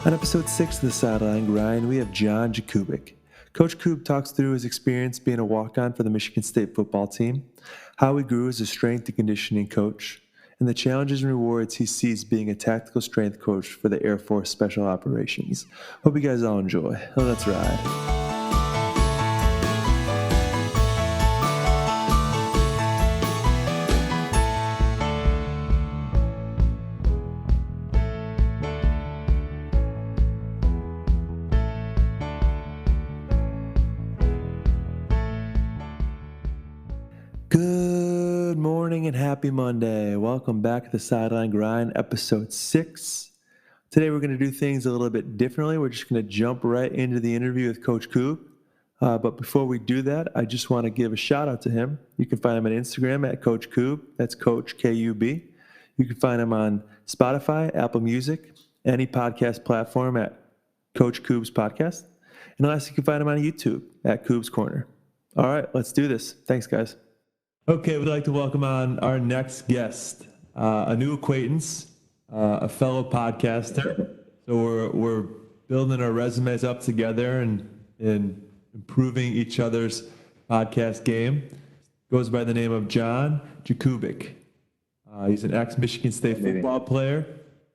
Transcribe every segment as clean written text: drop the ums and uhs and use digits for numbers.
On episode 6 of the Sideline Grind, we have John Jakubik. Coach Kub talks through his experience being a walk-on for the Michigan State football team, how he grew as a strength and conditioning coach, and the challenges and rewards he sees being a tactical strength coach for the Air Force Special Operations. Hope you guys all enjoy. Let's ride. Good morning and happy Monday. Welcome back to the Sideline Grind, episode 6. Today we're going to do things a little bit differently. We're just going to jump right into the interview with Coach Kub. But before we do that, I just want to give a shout out to him. You can find him on Instagram at Coach Kub. That's Coach K-U-B. You can find him on Spotify, Apple Music, any podcast platform at Coach Kub's Podcast. And lastly, you can find him on YouTube at KUB'S Corner. All right, let's do this. Thanks, guys. Okay, we'd like to welcome on our next guest, a new acquaintance, a fellow podcaster. So we're building our resumes up together and improving each other's podcast game. Goes by the name of John Jakubik. He's an ex-Michigan State football player,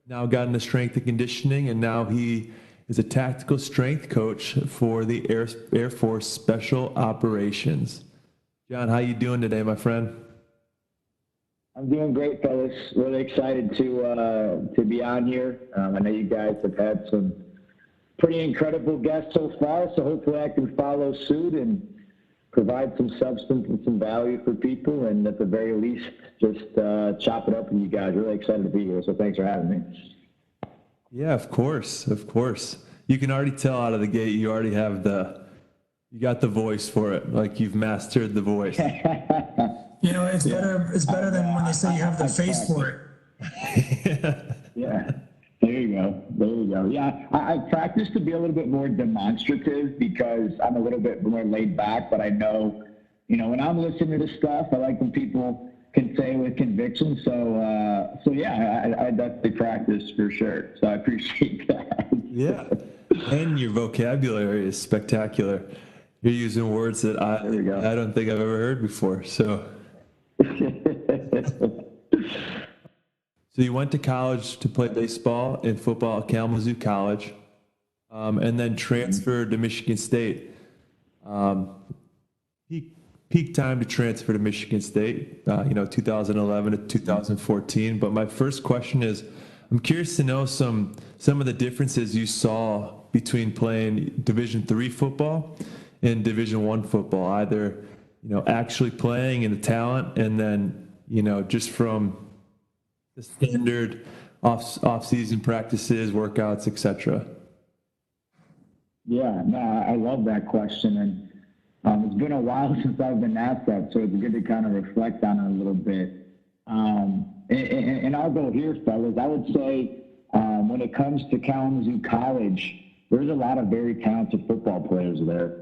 now got into strength and conditioning, and now he is a tactical strength coach for the Air Force Special Operations. John, how you doing today, my friend? I'm doing great, fellas. Really excited to be on here. I know you guys have had some pretty incredible guests so far, so hopefully I can follow suit and provide some substance and some value for people, and at the very least, just chop it up with you guys. Really excited to be here, so thanks for having me. Yeah, of course. You can already tell out of the gate you already have you got the voice for it, like you've mastered the voice. You know, it's better than when they say you have the face for it. Yeah. There you go. Yeah, I practice to be a little bit more demonstrative because I'm a little bit more laid back, but I know, when I'm listening to stuff, I like when people can say with conviction. So yeah, I definitely practice for sure. So I appreciate that. Yeah. And your vocabulary is spectacular. You're using words that I don't think I've ever heard before. So you went to college to play baseball and football at Kalamazoo College, and then transferred to Michigan State. Peak time to transfer to Michigan State, 2011 to 2014. But my first question is, I'm curious to know some of the differences you saw between playing Division III football and Division I football, either, actually playing in the talent and then, just from the standard off-season practices, workouts, etc. Yeah, no, I love that question. And it's been a while since I've been asked that, so it's good to kind of reflect on it a little bit. And I'll go here, fellas. I would say when it comes to Kalamazoo College, there's a lot of very talented football players there.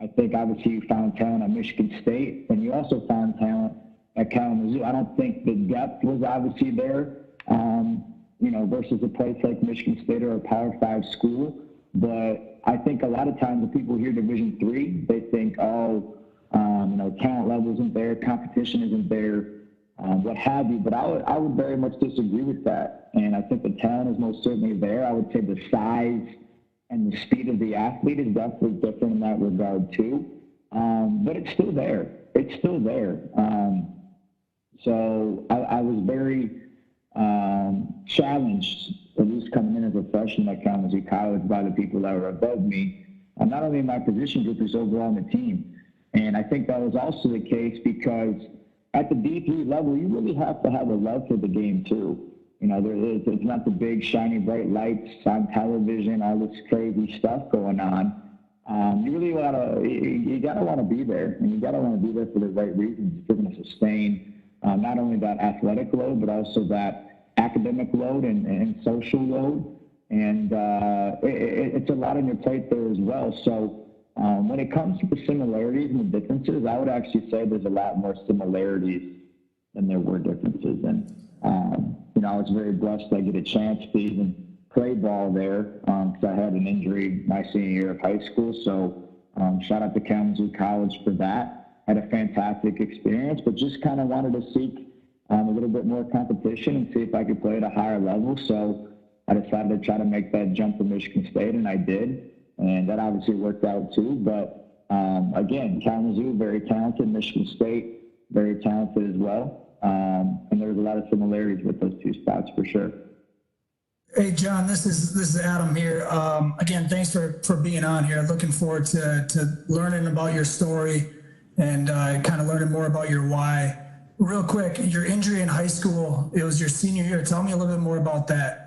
I think obviously you found talent at Michigan State, and you also found talent at Kalamazoo. I don't think the depth was obviously there, versus a place like Michigan State or a Power 5 school. But I think a lot of times when people hear Division III, they think, talent level isn't there, competition isn't there, what have you. But I would very much disagree with that. And I think the talent is most certainly there. I would say the size and the speed of the athlete is definitely different in that regard too. But it's still there. So I was very challenged, at least coming in as a freshman at Kalamazoo College, by the people that were above me, not only in my position group, but overall on the team. And I think that was also the case because at the D3 level, you really have to have a love for the game too. It's not the big, shiny, bright lights on television, all this crazy stuff going on. You gotta want to be there, and you gotta want to be there for the right reasons. If you're going to sustain not only that athletic load, but also that academic load and social load. And it's a lot on your plate there as well. So when it comes to the similarities and the differences, I would actually say there's a lot more similarities than there were differences. And I was very blessed that I get a chance to even play ball there because I had an injury my senior year of high school. So shout out to Kalamazoo College for that. Had a fantastic experience, but just kind of wanted to seek a little bit more competition and see if I could play at a higher level. So I decided to try to make that jump to Michigan State, and I did. And that obviously worked out too. But again, Kalamazoo, very talented. Michigan State, very talented as well. And there's a lot of similarities with those two spots for sure. Hey, John, this is Adam here. Again, thanks for being on here. Looking forward to learning about your story and kind of learning more about your why. Real quick, your injury in high school, it was your senior year. Tell me a little bit more about that.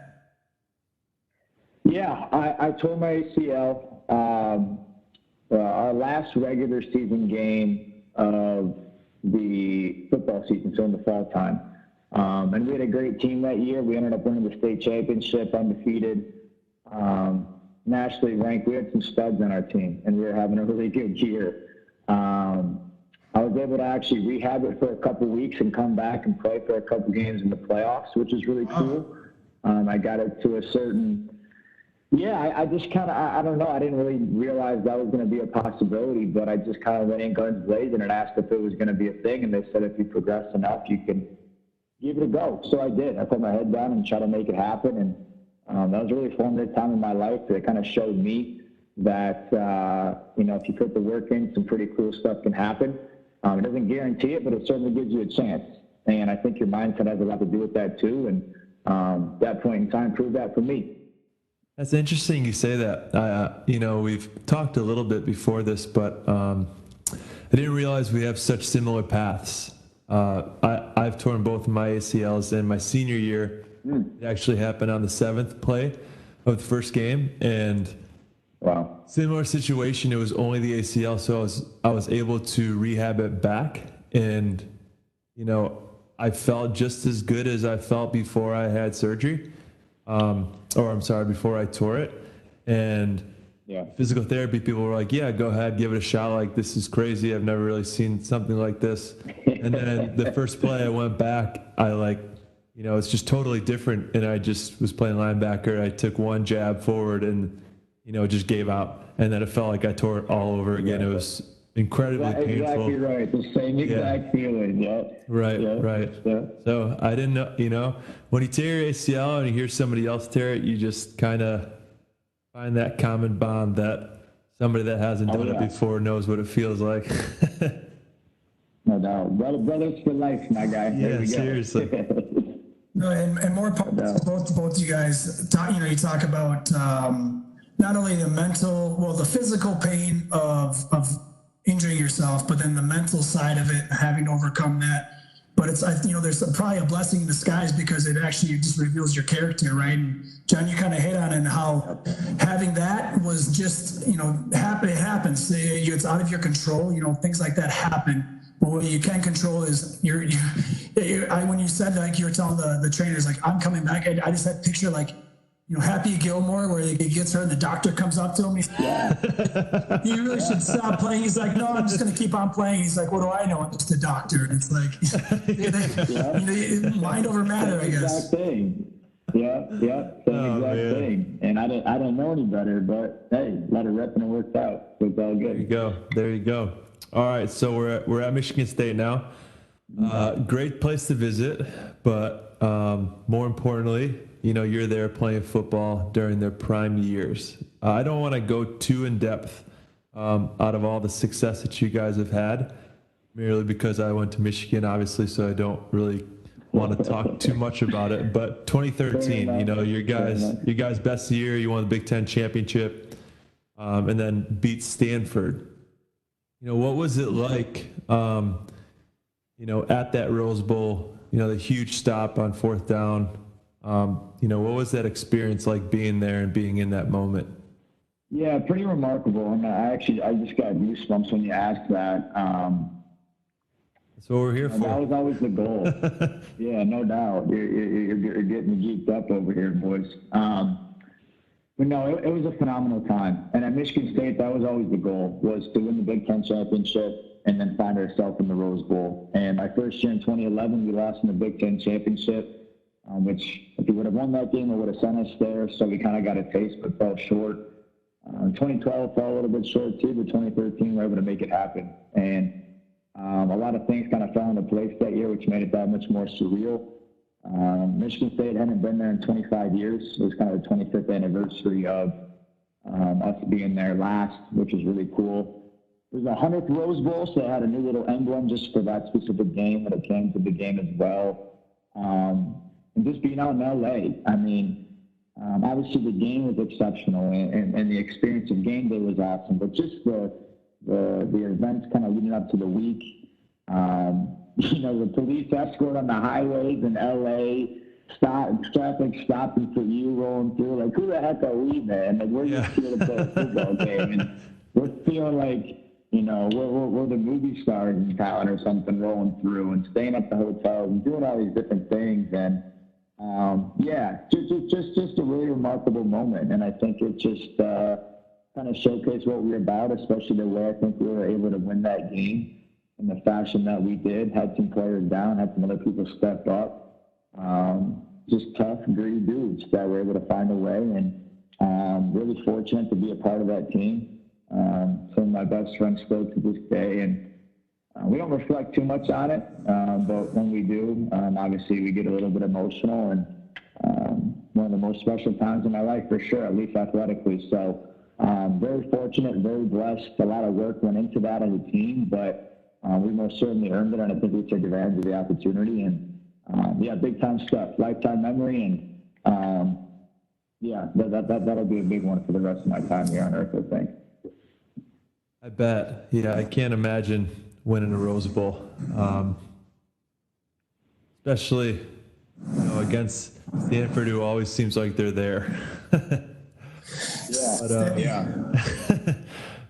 Yeah, I tore my ACL. Our last regular season game of the football season, so in the fall time. And we had a great team that year. We ended up winning the state championship, undefeated, nationally ranked. We had some studs on our team, and we were having a really good year. I was able to actually rehab it for a couple weeks and come back and play for a couple games in the playoffs, which is really cool. I got it to a certain, I just kind of, I don't know, I didn't really realize that was going to be a possibility, but I just kind of went in guns blazing and asked if it was going to be a thing, and they said if you progress enough, you can give it a go. So I did. I put my head down and tried to make it happen, and that was a really formative time in my life. It kind of showed me that, if you put the work in, some pretty cool stuff can happen. It doesn't guarantee it, but it certainly gives you a chance. And I think your mindset has a lot to do with that too. And that point in time proved that for me. That's interesting you say that. We've talked a little bit before this, but I didn't realize we have such similar paths. I've torn both of my ACLs in my senior year. It actually happened on the 7th play of the first game, and wow, similar situation. It was only the ACL, so I was able to rehab it back, and I felt just as good as I felt before I had surgery. Before I tore it. And physical therapy people were like, yeah, go ahead, give it a shot. Like, this is crazy. I've never really seen something like this. And then the first play I went back, it's just totally different. And I just was playing linebacker. I took one jab forward and, it just gave out. And then it felt like I tore it all over again. It was incredibly painful. Exactly right. The same exact feeling. Yeah. Right. Yeah. So I didn't know, when you tear your ACL and you hear somebody else tear it, you just kind of find that common bond that somebody that hasn't done it before knows what it feels like. No doubt. Brothers for life, my guy. Yeah, seriously. No, and more both you guys talk, you talk about not only the physical pain of injuring yourself, but then the mental side of it, having to overcome that. But it's, there's probably a blessing in disguise because it actually just reveals your character, right? And John, you kind of hit on it, and how having that was just, happen. It happens. It's out of your control. Things like that happen. But what you can control is when you said, like, you were telling the trainers, like, I'm coming back. I just had a picture, like, Happy Gilmore, where he gets her and the doctor comes up to him. He's like, you really should stop playing. He's like, no, I'm just going to keep on playing. He's like, what do I know? I'm just a doctor. And it's like, mind over matter, I guess. Exact thing. Yeah, same exact thing. And I didn't know any better, but hey, let it rip and it worked out. So it's all good. There you go. All right, so we're at Michigan State now. Great place to visit, but more importantly, you're there playing football during their prime years. I don't want to go too in depth out of all the success that you guys have had, merely because I went to Michigan, obviously, so I don't really want to talk too much about it. But 2013, your guys' best year, you won the Big Ten championship, and then beat Stanford. What was it like, at that Rose Bowl, the huge stop on 4th down? What was that experience like, being there and being in that moment? Yeah, pretty remarkable. And I just got goosebumps when you asked that. That's what we're here for. That was always the goal. Yeah, no doubt. You're getting me geeked up over here, boys. But no, it was a phenomenal time. And at Michigan State, that was always the goal, was to win the Big Ten championship and then find ourselves in the Rose Bowl. And my first year in 2011, we lost in the Big Ten championship, which, if you would have won that game, it would have sent us there. So we kind of got a taste, but fell short. 2012 fell a little bit short too, but 2013 we were able to make it happen. And a lot of things kind of fell into place that year, which made it that much more surreal. Michigan State hadn't been there in 25 years. It was kind of the 25th anniversary of us being there last, which was really cool. It was the 100th Rose Bowl, so it had a new little emblem just for that specific game, but it came to the game as well. And just being out in LA, I mean, obviously the game was exceptional, and the experience of game day was awesome, but just the events kind of leading up to the week, you know, the police escort on the highways in LA, traffic stopping for you rolling through, like, who the heck are we, man? Like, we're just here to play a football game, and we're feeling like, you know, we're the movie stars in town or something, rolling through and staying at the hotels and doing all these different things. And just a really remarkable moment. And I think it just kind of showcased what we were about, especially the way I think we were able to win that game in the fashion that we did. Had some players down, had some other people step up. Just tough, gritty dudes that were able to find a way, and really fortunate to be a part of that team. Some of my best friends still to this day, and we don't reflect too much on it, but when we do, obviously we get a little bit emotional, and one of the most special times in my life for sure, at least athletically. So very fortunate, very blessed. A lot of work went into that as a team, but we most certainly earned it, and I think we took advantage of the opportunity. And big time stuff, lifetime memory, and that'll be a big one for the rest of my time here on Earth, I think. I bet. Yeah, I can't imagine winning a Rose Bowl, especially, you know, against Stanford, who always seems like they're there.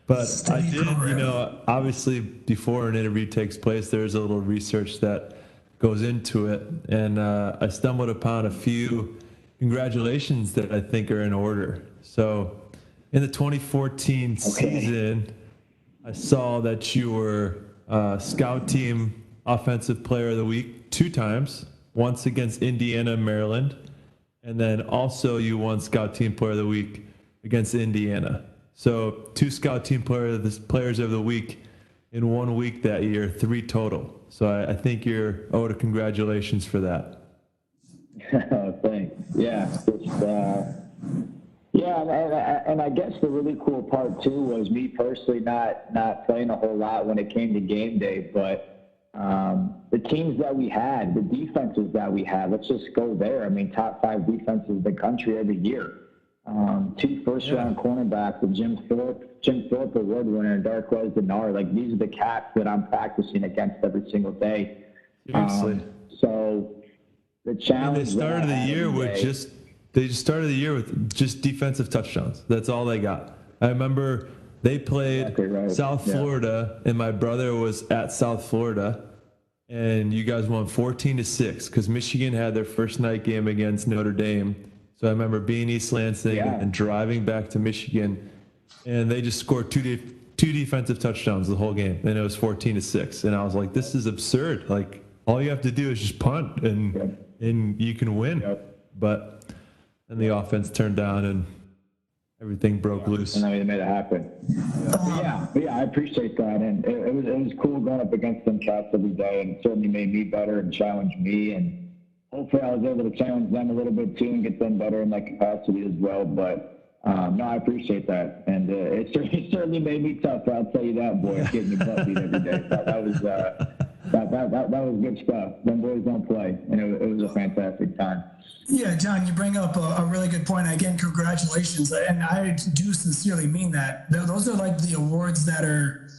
But I did, you know, obviously before an interview takes place, there's a little research that goes into it, and I stumbled upon a few congratulations that I think are in order. So in the 2014 season, I saw that you were Scout Team Offensive Player of the Week 2 times, once against Indiana and Maryland, and then also you won Scout Team Player of the Week against Indiana. So 2 Scout Team Players of the Week in 1 week that year, 3 total. So I think you're owed a congratulations for that. Thanks. And I guess the really cool part too was me personally not playing a whole lot when it came to game day, but the teams that we had, the defenses that we had, let's just go there. I mean, top 5 defenses in the country every year. 2 first-round cornerbacks, the Jim Thorpe Award winner, and Darquez Denard. Like, these are the cats that I'm practicing against every single day. Seriously. So the challenge. And they started the year with just defensive touchdowns. That's all they got. I remember they played South Florida, and my brother was at South Florida, and you guys won 14-6 because Michigan had their first night game against Notre Dame. So I remember being East Lansing and driving back to Michigan, and they just scored two defensive touchdowns the whole game, and it was 14-6. And I was like, this is absurd. Like, all you have to do is just punt, and you can win. But then the offense turned down, and everything broke loose. And then we made it happen. But I appreciate that, and it was cool going up against them cats every day, and it certainly made me better and challenged me, and hopefully I was able to challenge them a little bit too and get them better in that capacity as well. But no, I appreciate that, and it certainly made me tough. I'll tell you that, boy. Getting your butt beat every day. That was good stuff. Them boys don't play, and it was a fantastic time. Yeah, John, you bring up a really good point. Again, congratulations, and I do sincerely mean that. Those are like the awards that are,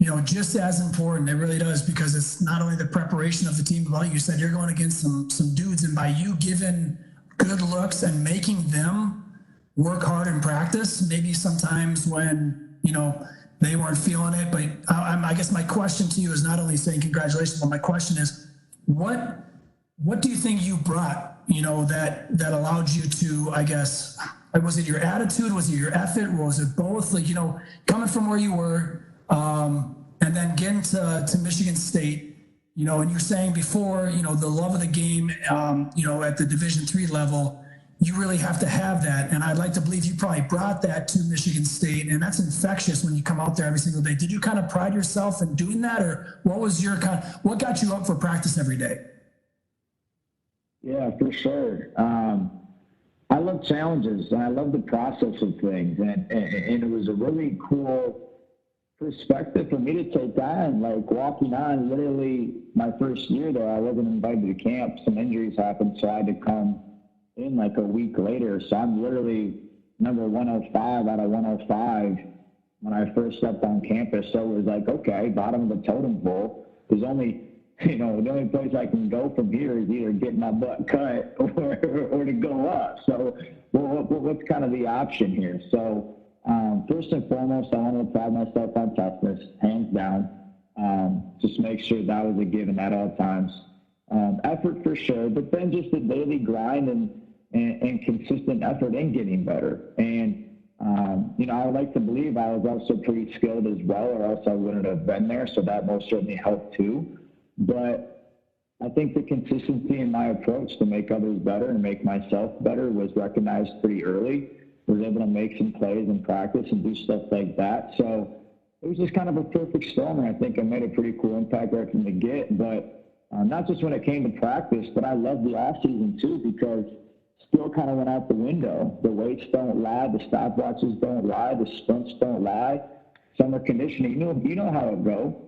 you know, just as important. It really does, because it's not only the preparation of the team, but like you said, you're going against some dudes, and by you giving good looks and making them work hard in practice, maybe sometimes when, you know, they weren't feeling it. But I guess my question to you is not only saying congratulations, but my question is, what do you think you brought, you know, that allowed you to, I guess, was it your attitude? Was it your effort? Was it both? Like, you know, coming from where you were, and then getting to Michigan State, and you're saying before, the love of the game, at the Division III level, you really have to have that. And I'd like to believe you probably brought that to Michigan State, and that's infectious when you come out there every single day. Did you kind of pride yourself in doing that, or what got you up for practice every day? Yeah, for sure. I love challenges, and I love the process of things, and it was a really cool perspective for me to take on, like walking on literally my first year there. I wasn't invited to camp. Some injuries happened, so I had to come in like a week later. So I'm literally number 105 out of 105 when I first stepped on campus. So it was like, okay, bottom of the totem pole. There's only, the only place I can go from here is either get my butt cut or to go up. So what's kind of the option here? So first and foremost, I want to pride myself on toughness, hands down. Just make sure that was a given at all times. Effort for sure, but then just the daily grind and consistent effort in getting better. And, I would like to believe I was also pretty skilled as well, or else I wouldn't have been there. So that most certainly helped too. But I think the consistency in my approach to make others better and make myself better was recognized pretty early. Was able to make some plays in practice and do stuff like that. So it was just kind of a perfect storm, and I think I made a pretty cool impact right from the get. But not just when it came to practice, but I loved the off season too, because still kind of went out the window. The weights don't lie, the stopwatches don't lie, the sprints don't lie. Summer conditioning, you know how it go.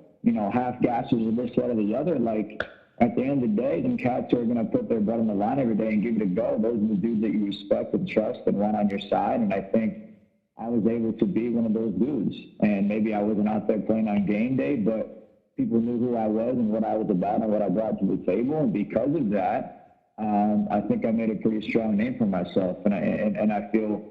Half gases or this, that, or the other. Like at the end of the day, them cats are going to put their butt on the line every day and give it a go. Those are the dudes that you respect and trust and want on your side. And I think I was able to be one of those dudes. And maybe I wasn't out there playing on game day, but people knew who I was and what I was about and what I brought to the table. And because of that, I think I made a pretty strong name for myself. And I feel,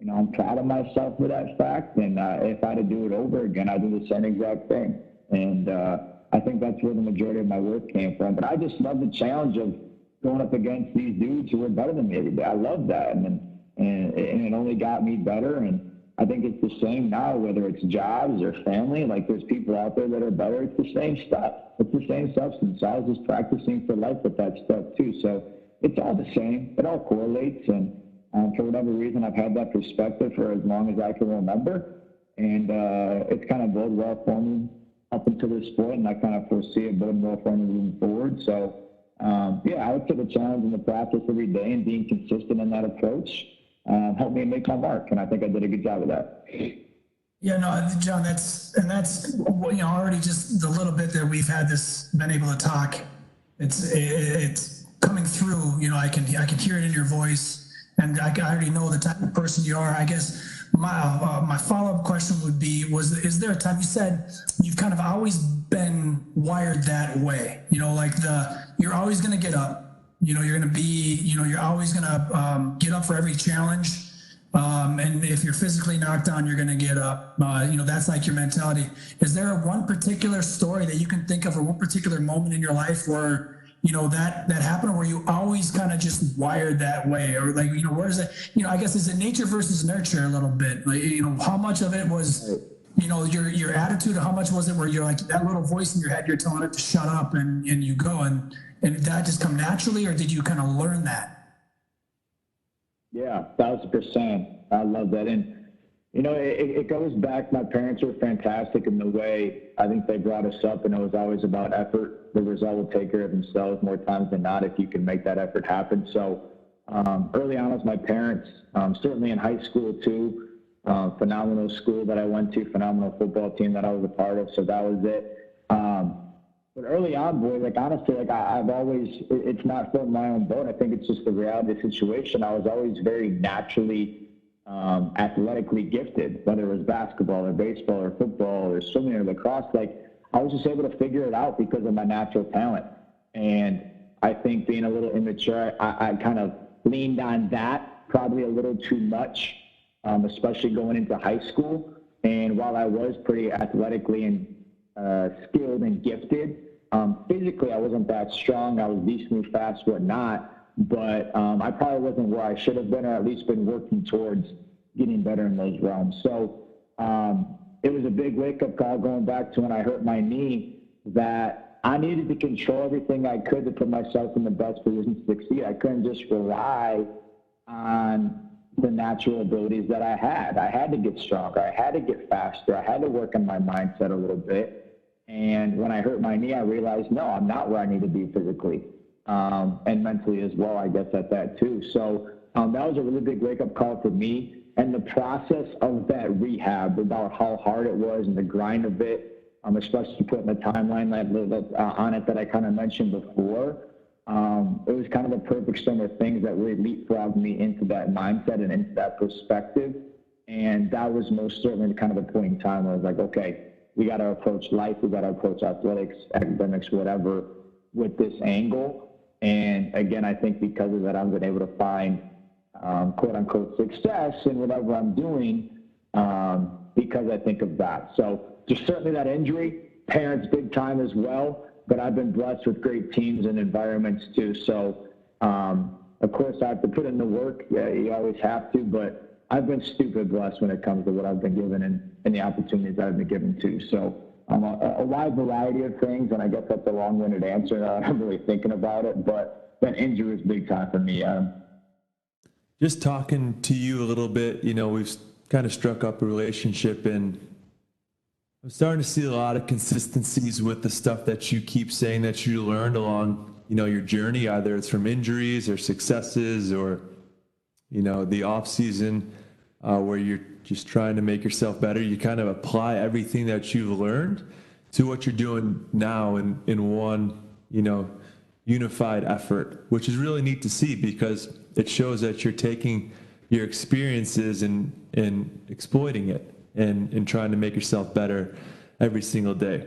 I'm proud of myself for that fact. And if I had to do it over again, I'd do the same exact thing. And I think that's where the majority of my work came from. But I just love the challenge of going up against these dudes who are better than me every day. I love that. And it only got me better. And I think it's the same now, whether it's jobs or family. Like there's people out there that are better. It's the same stuff. It's the same substance. I was just practicing for life with that stuff too. So it's all the same. It all correlates. And for whatever reason, I've had that perspective for as long as I can remember. And it's kind of bode well for me up until this point. And I kind of foresee it bode well for me moving forward. So, I would say the challenge in the practice every day and being consistent in that approach helped me make my mark, and I think I did a good job of that. Yeah, no, John, that's already just the little bit that we've been able to talk. It's coming through. I can hear it in your voice, and I already know the type of person you are. I guess my follow-up question would be: is there a time you said you've kind of always been wired that way? You're always going to get up. You're going to be, you're always going to get up for every challenge. And if you're physically knocked down, you're going to get up. That's like your mentality. Is there one particular story that you can think of, or one particular moment in your life where, that happened, where you always kind of just wired that way? Or where is it, I guess, is it nature versus nurture a little bit? How much of it was, your attitude, or how much was it where you're like that little voice in your head, you're telling it to shut up and you go, and did that just come naturally, or did you kind of learn that? Yeah, 1,000%. I love that. And, it goes back. My parents were fantastic in the way I think they brought us up, and it was always about effort. The result will take care of themselves more times than not if you can make that effort happen. So early on with my parents, certainly in high school too, phenomenal school that I went to, phenomenal football team that I was a part of. So that was it. But early on, boy, honestly, I've always, it's not floating my own boat. I think it's just the reality of the situation. I was always very naturally athletically gifted, whether it was basketball or baseball or football or swimming or lacrosse. I was just able to figure it out because of my natural talent. And I think being a little immature, I kind of leaned on that probably a little too much, especially going into high school. And while I was pretty athletically and skilled and gifted, physically I wasn't that strong. I was decently fast, whatnot, but I probably wasn't where I should have been, or at least been working towards getting better in those realms. So it was a big wake-up call going back to when I hurt my knee, that I needed to control everything I could to put myself in the best position to succeed. I couldn't just rely on the natural abilities that I had. I had to get stronger. I had to get faster. I had to work on my mindset a little bit. And when I hurt my knee, I realized, no, I'm not where I need to be physically, and mentally as well, I guess, at that too. So that was a really big wake-up call for me. And the process of that rehab, about how hard it was and the grind of it, especially putting the timeline on it that I kind of mentioned before, it was kind of the perfect storm of things that really leapfrogged me into that mindset and into that perspective. And that was most certainly kind of the point in time where I was like, okay, we got to approach life, we got to approach athletics, academics, whatever, with this angle. And again, I think because of that, I've been able to find quote unquote success in whatever I'm doing because I think of that. So just certainly that injury, parents big time as well, but I've been blessed with great teams and environments too. So of course I have to put in the work. Yeah, you always have to, but I've been stupid blessed when it comes to what I've been given and the opportunities I've been given too. So a wide variety of things, and I guess that's a long-winded answer. I'm really thinking about it, but that injury was big time for me. Just talking to you a little bit, we've kind of struck up a relationship, and I'm starting to see a lot of consistencies with the stuff that you keep saying that you learned along, your journey, either it's from injuries or successes or, the off season where you're just trying to make yourself better. You kind of apply everything that you've learned to what you're doing now in one, unified effort, which is really neat to see because it shows that you're taking your experiences and exploiting it and trying to make yourself better every single day.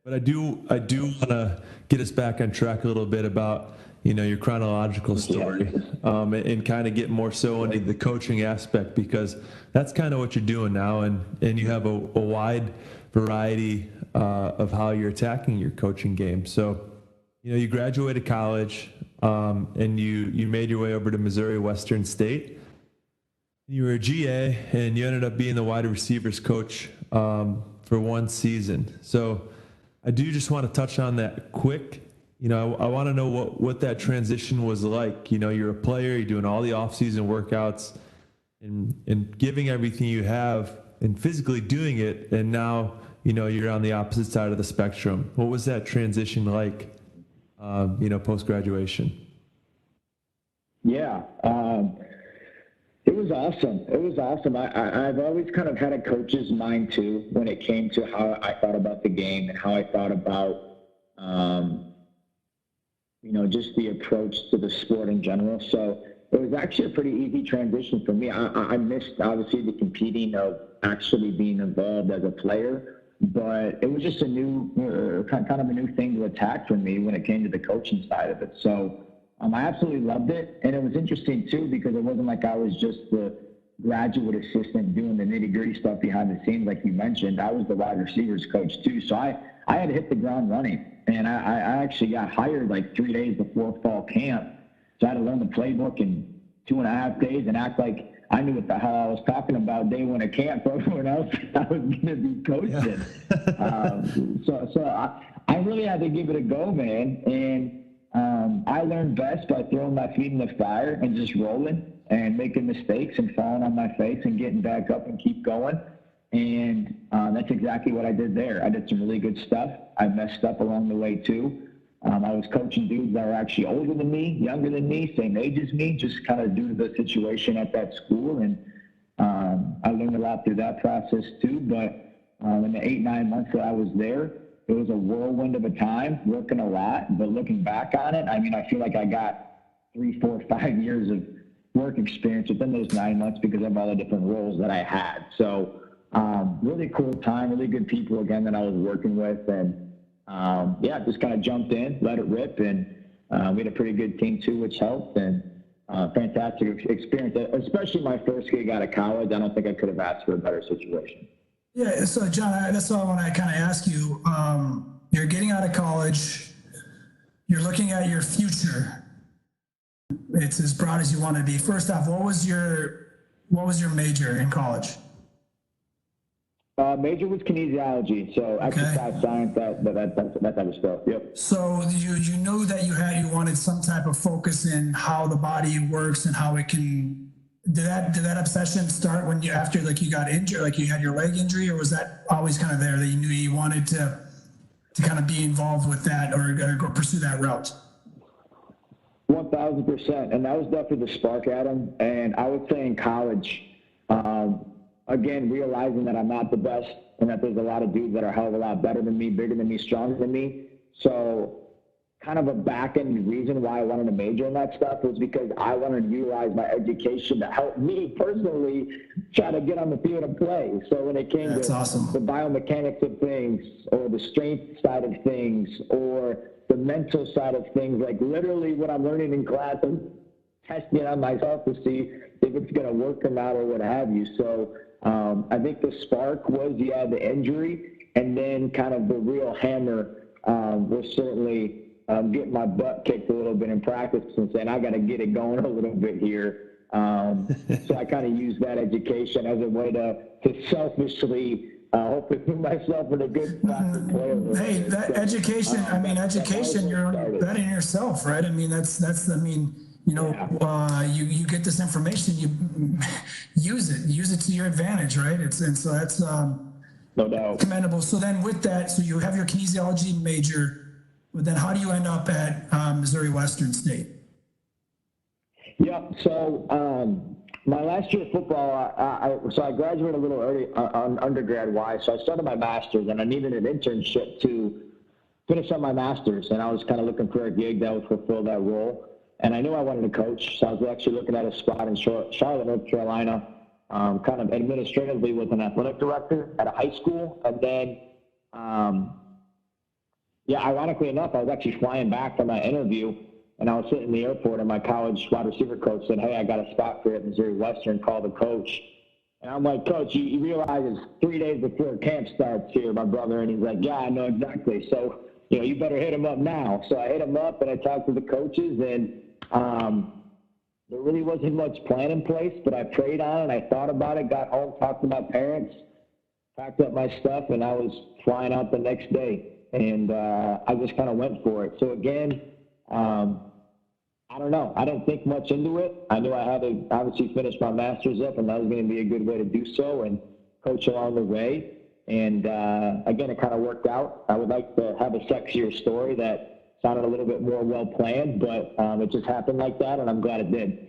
But I do want to get us back on track a little bit about, your chronological story, and kind of get more so into the coaching aspect, because that's kind of what you're doing now. And you have a wide variety of how you're attacking your coaching game. So, you graduated college, and you made your way over to Missouri Western State. You were a GA, and you ended up being the wide receivers coach for one season. So I do just want to touch on that quick. I want to know what that transition was like. You're a player, you're doing all the off-season workouts and giving everything you have and physically doing it, and now, you're on the opposite side of the spectrum. What was that transition like, post-graduation? Yeah, it was awesome. It was awesome. I've always kind of had a coach's mind too when it came to how I thought about the game and how I thought about, just the approach to the sport in general. So it was actually a pretty easy transition for me. I missed, obviously, the competing of actually being involved as a player, but it was just a new, kind of a new thing to attack for me when it came to the coaching side of it. So I absolutely loved it. And it was interesting too, because it wasn't like I was just the graduate assistant doing the nitty-gritty stuff behind the scenes like you mentioned. I was the wide receivers coach too. So I had to hit the ground running. And I actually got hired like 3 days before fall camp. So I had to learn the playbook in 2.5 days and act like I knew what the hell I was talking about day one at camp for everyone else I was going to be coaching. So I really had to give it a go, man. And I learned best by throwing my feet in the fire and just rolling and making mistakes and falling on my face and getting back up and keep going. And that's exactly what I did there. I did some really good stuff. I messed up along the way too. I was coaching dudes that were actually older than me, younger than me, same age as me, just kind of due to the situation at that school. And I learned a lot through that process too. But in the 8-9 months that I was there, it was a whirlwind of a time, working a lot. But looking back on it, I feel like I got 3, 4, 5 years of work experience within those 9 months because of all the different roles that I had. So really cool time, really good people again that I was working with, and just kind of jumped in, let it rip, and we had a pretty good team too, which helped, and fantastic experience, especially my first gig out of college. I don't think I could have asked for a better situation. Yeah, so John, that's all I want to kind of ask you. You're getting out of college, you're looking at your future. It's as broad as you want to be. First off, what was your major in college? Major was kinesiology, so exercise science, that type of stuff. Yep. So you knew that you wanted some type of focus in how the body works and how it can. Did that obsession start when after like you got injured, like you had your leg injury, or was that always kind of there that you knew you wanted to kind of be involved with that or pursue that route? 1,000%, and that was definitely the spark, Adam. And I would say in college, again, realizing that I'm not the best and that there's a lot of dudes that are a hell of a lot better than me, bigger than me, stronger than me. So kind of a back-end reason why I wanted to major in that stuff was because I wanted to utilize my education to help me personally try to get on the field and play. So when it came to awesome. the biomechanics of things or the strength side of things or the mental side of things, like literally what I'm learning in class, I'm testing it on myself to see if it's going to work or not or what have you. So I think the spark was, the injury, and then kind of the real hammer was certainly getting my butt kicked a little bit in practice and saying, I got to get it going a little bit here. So I kind of used that education as a way to selfishly hopefully put myself in a good spot to play. Hey, that education, education, you're betting yourself, right? I mean, that's you get this information, you use it to your advantage, right? So that's no doubt commendable. So then with that, so you have your kinesiology major, but then how do you end up at Missouri Western State? Yep. So my last year of football, I graduated a little early on undergrad-wise. So I started my master's, and I needed an internship to finish up my master's. And I was kind of looking for a gig that would fulfill that role. And I knew I wanted to coach, so I was actually looking at a spot in Charlotte, North Carolina, kind of administratively with an athletic director at a high school. And then, ironically enough, I was actually flying back from my interview, and I was sitting in the airport, and my college wide receiver coach said, hey, I got a spot for you at Missouri Western, call the coach. And I'm like, Coach, you realize it's 3 days before camp starts here, my brother. And he's like, yeah, I know exactly. So, you better hit him up now. So I hit him up, and I talked to the coaches, and there really wasn't much plan in place, but I prayed on it. I thought about it, got home, talked to my parents, packed up my stuff, and I was flying out the next day. And I just kind of went for it. So again, I don't know. I didn't think much into it. I knew I had to obviously finish my master's up, and that was going to be a good way to do so and coach along the way. And again, it kind of worked out. I would like to have a sexier story that sounded a little bit more well-planned, but it just happened like that, and I'm glad it did.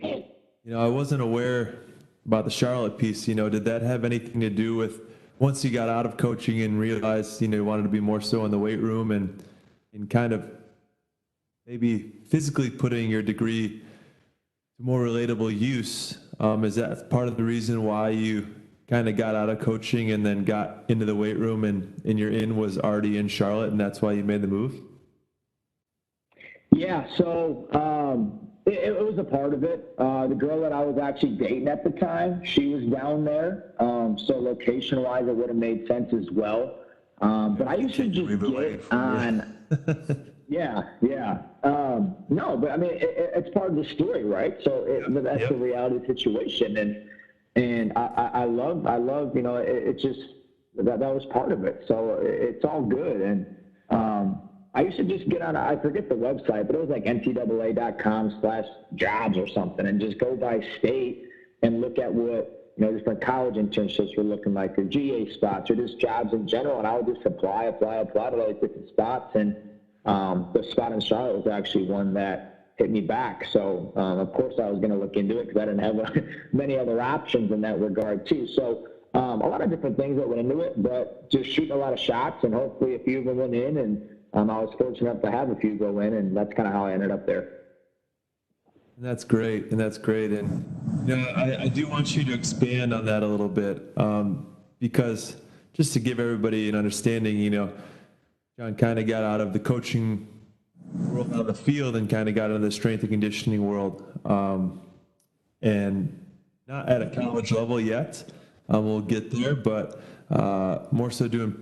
I wasn't aware about the Charlotte piece. Did that have anything to do with once you got out of coaching and realized, you wanted to be more so in the weight room and kind of maybe physically putting your degree to more relatable use? Is that part of the reason why you kind of got out of coaching and then got into the weight room and your in was already in Charlotte, and that's why you made the move? Yeah, so it was a part of it. The girl that I was actually dating at the time, she was down there. So location-wise, it would have made sense as well. But I used to just get on. Yeah. No, but I mean, it's part of the story, right? So that's the reality situation. And I love, it just, that was part of it. So it's all good. And I used to just get on, I forget the website, but it was like ncaa.com/jobs or something, and just go by state and look at what, different college internships were looking like, or GA spots, or just jobs in general. And I would just apply to all these different spots. And the spot in Charlotte was actually one that hit me back. So, of course, I was going to look into it because I didn't have many other options in that regard, too. So, a lot of different things that went into it, but just shooting a lot of shots, and hopefully a few of them went in. And I was fortunate enough to have a few go in, and that's kind of how I ended up there. And that's great. And I do want you to expand on that a little bit, because just to give everybody an understanding, John kind of got out of the coaching world, out of the field, and kind of got into the strength and conditioning world, and not at a college level yet. We'll get there, but more so doing,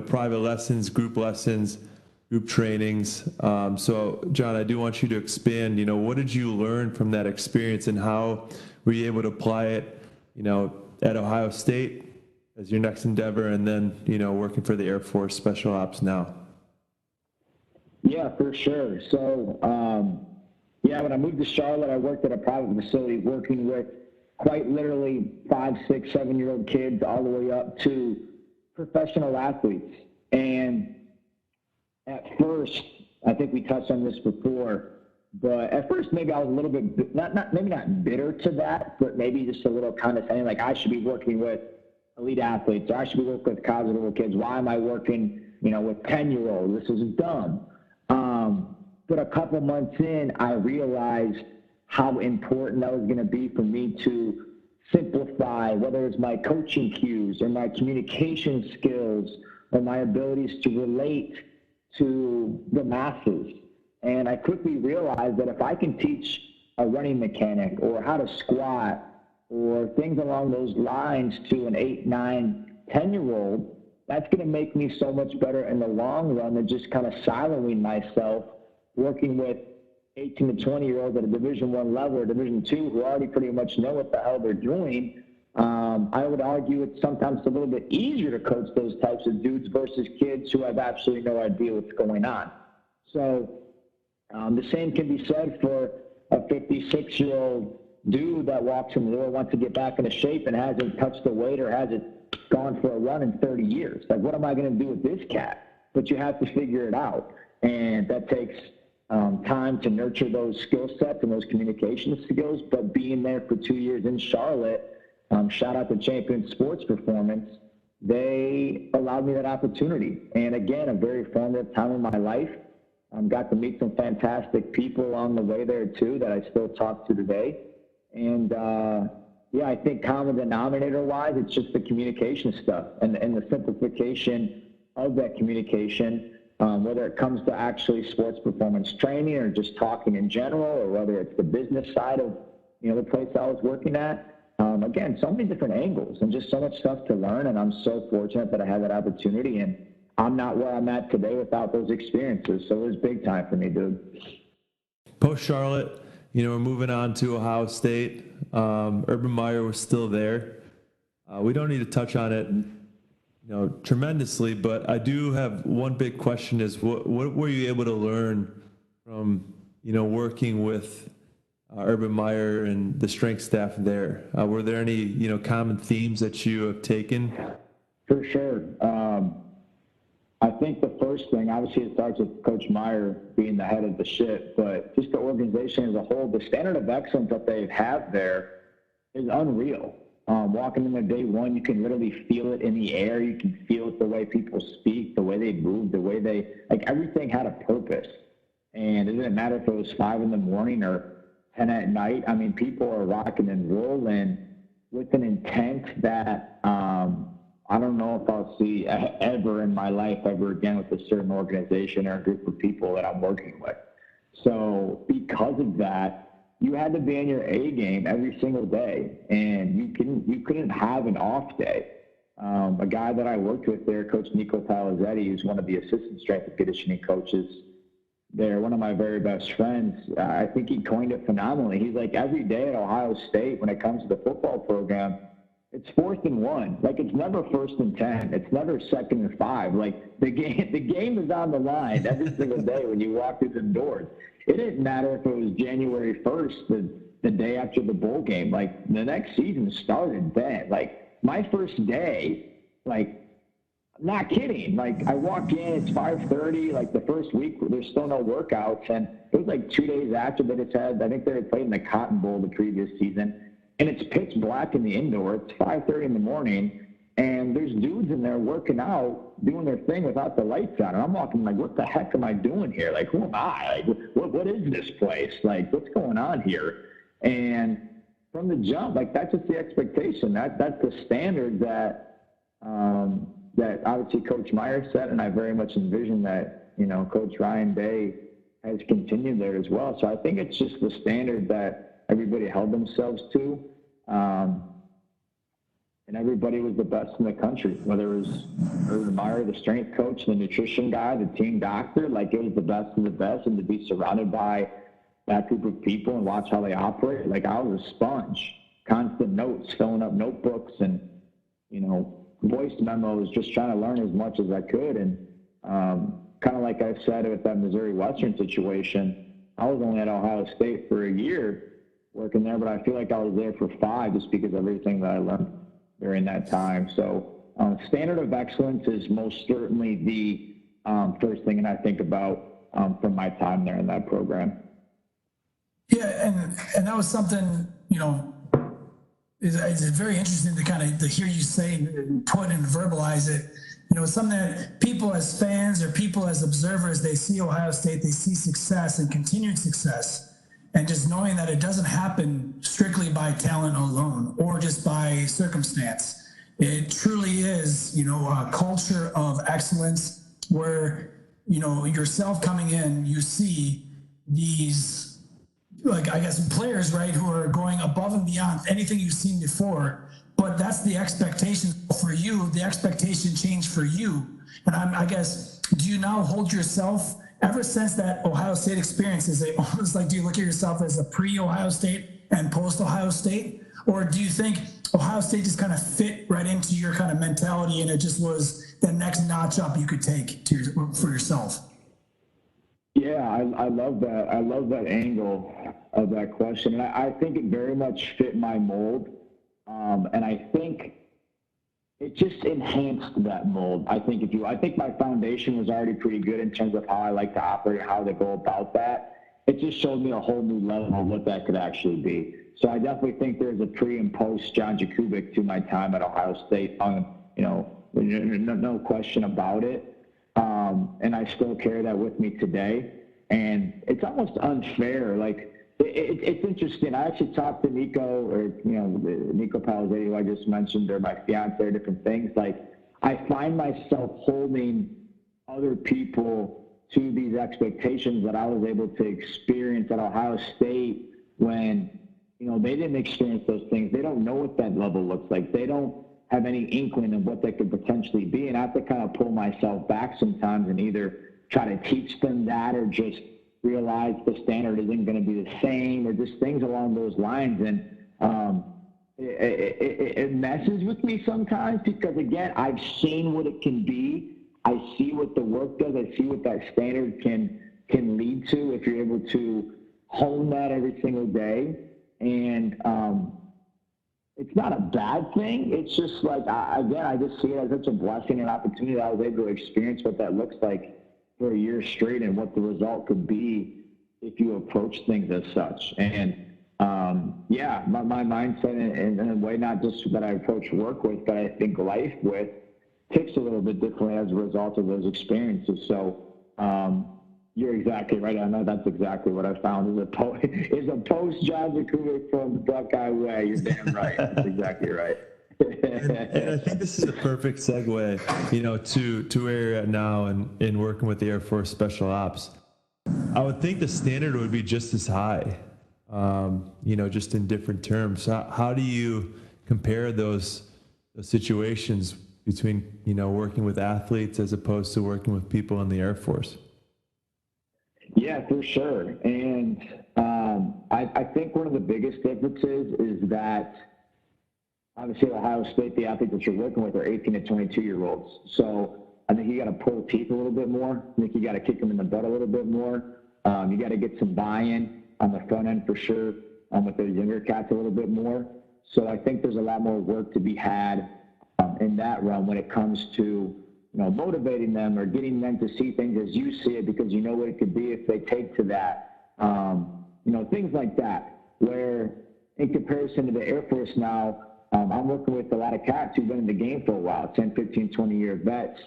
private lessons, group trainings. So, John, I do want you to expand. What did you learn from that experience, and how were you able to apply it, at Ohio State, as your next endeavor, and then, you know, working for the Air Force Special Ops now? Yeah, for sure. So, yeah, when I moved to Charlotte, I worked at a private facility working with quite literally 5, 6, 7-year-old kids all the way up to professional athletes. And at first, I think we touched on this before, but at first maybe I was a little bit, maybe not bitter to that, but maybe just a little kind of saying like, I should be working with elite athletes, or I should be working with college level kids. Why am I working, you know, with 10-year-olds? This is dumb. But a couple months in, I realized how important that was going to be for me to simplify, whether it's my coaching cues or my communication skills or my abilities to relate to the masses. And I quickly realized that if I can teach a running mechanic or how to squat or things along those lines to an 8, 9, 10-year-old, that's going to make me so much better in the long run than just kind of siloing myself working with 18 to 20-year-olds at a Division I level or Division II who already pretty much know what the hell they're doing. I would argue it's sometimes a little bit easier to coach those types of dudes versus kids who have absolutely no idea what's going on. So the same can be said for a 56-year-old dude that walks in the door, wants to get back into shape and hasn't touched the weight or hasn't gone for a run in 30 years. Like, what am I going to do with this cat? But you have to figure it out. And that takes time to nurture those skill sets and those communication skills. But being there for 2 years in Charlotte, shout out to Champion Sports Performance, they allowed me that opportunity. And again, a very formative time in my life. Got to meet some fantastic people along the way there too that I still talk to today. And yeah, I think common denominator wise, it's just the communication stuff and the simplification of that communication, whether it comes to actually sports performance training or just talking in general, or whether it's the business side of, you know, the place I was working at. Again, so many different angles and just so much stuff to learn. And I'm so fortunate that I had that opportunity, and I'm not where I'm at today without those experiences. So it was big time for me, dude. Post Charlotte, you know, we're moving on to Ohio State. Urban Meyer was still there. We don't need to touch on it, you know, tremendously, but I do have one big question: is what were you able to learn from, you know, working with Urban Meyer and the strength staff there? Were there any, you know, common themes that you have taken? For sure. I think the first thing, obviously it starts with Coach Meyer being the head of the ship, but just the organization as a whole, the standard of excellence that they have there is unreal. Walking in there day one, you can literally feel it in the air. You can feel it the way people speak, the way they move, the way they, like, everything had a purpose. And it didn't matter if it was 5 in the morning or 10 at night. I mean, people are rocking and rolling with an intent that I don't know if I'll see ever in my life ever again with a certain organization or a group of people that I'm working with. So because of that, you had to be on your A game every single day, and you couldn't have an off day. A guy that I worked with there, Coach Nico Palazetti, who's one of the assistant strength and conditioning coaches there, one of my very best friends, I think he coined it phenomenally. He's like, every day at Ohio State, when it comes to the football program, it's 4th and 1. Like, it's never 1st and 10. It's never 2nd and 5. Like, the game is on the line every single day when you walk through the doors. It didn't matter if it was January 1st, the day after the bowl game. Like, the next season started then. Like, my first day, like, not kidding. Like, I walk in, it's 5:30. Like, the first week, there's still no workouts. And it was like 2 days after that it's had, I think they had played in the Cotton Bowl the previous season. And it's pitch black in the indoor. It's 5:30 in the morning, and there's dudes in there working out, doing their thing without the lights on. And I'm walking like, what the heck am I doing here? Like, who am I? Like, what is this place? Like, what's going on here? And from the jump, like, that's just the expectation. That's the standard that that obviously Coach Meyer set, and I very much envision that, you know, Coach Ryan Day has continued there as well. So I think it's just the standard that everybody held themselves to, and everybody was the best in the country, whether it was Urban Meyer, the strength coach, the nutrition guy, the team doctor. Like, it was the best of the best, and to be surrounded by that group of people and watch how they operate, like, I was a sponge, constant notes, filling up notebooks, and, you know, voice memos, just trying to learn as much as I could. And kind of like I said with that Missouri Western situation, I was only at Ohio State for a year working there, but I feel like I was there for 5 just because of everything that I learned during that time. So standard of excellence is most certainly the first thing that I think about from my time there in that program. Yeah, and that was something, it's very interesting to kind of to hear you say and put and verbalize it. It's something that people as fans or people as observers, they see Ohio State, they see success and continued success. And just knowing that it doesn't happen strictly by talent alone or just by circumstance. It truly is, a culture of excellence where, yourself coming in, you see these, players, right, who are going above and beyond anything you've seen before. But that's the expectation for you. The expectation changed for you. And I guess, do you now hold yourself, ever since that Ohio State experience, is it almost like, do you look at yourself as a pre-Ohio State and post-Ohio State? Or do you think Ohio State just kind of fit right into your kind of mentality and it just was the next notch up you could take for yourself? Yeah, I love that. I love that angle of that question. And I think it very much fit my mold. And I think it just enhanced that mold. I think my foundation was already pretty good in terms of how I like to operate, how to go about that. It just showed me a whole new level of what that could actually be. So I definitely think there's a pre and post John Jakubik to my time at Ohio State. No question about it. And I still carry that with me today. And it's almost unfair. Like, it's interesting. I actually talked to Nico Palazetti, who I just mentioned, or my fiance, or different things. Like, I find myself holding other people to these expectations that I was able to experience at Ohio State when, they didn't experience those things. They don't know what that level looks like. They don't have any inkling of what that could potentially be. And I have to kind of pull myself back sometimes and either try to teach them that or just realize the standard isn't going to be the same, or just things along those lines. And it messes with me sometimes because, again, I've seen what it can be. I see what the work does. I see what that standard can lead to if you're able to hone that every single day. And it's not a bad thing. It's just like, I just see it as such a blessing and opportunity that I was able to experience what that looks like for a year straight and what the result could be if you approach things as such. And my mindset in a way, not just that I approach work with, but I think life with, ticks a little bit differently as a result of those experiences. So you're exactly right. I know that's exactly what I found is a post John Jakubik from Buckeye Way. You're damn right. That's exactly right. and I think this is a perfect segue, to where you're at now and in working with the Air Force Special Ops. I would think the standard would be just as high, just in different terms. How do you compare those situations between, working with athletes as opposed to working with people in the Air Force? Yeah, for sure. And I think one of the biggest differences is that obviously at Ohio State, the athletes that you're working with are 18 to 22-year-olds. So I think you got to pull teeth a little bit more. I think you got to kick them in the butt a little bit more. You got to get some buy-in on the front end for sure, with those younger cats a little bit more. So I think there's a lot more work to be had in that realm when it comes to motivating them or getting them to see things as you see it, because you know what it could be if they take to that. Things like that, where in comparison to the Air Force now, I'm working with a lot of cats who've been in the game for a while, 10, 15, 20-year vets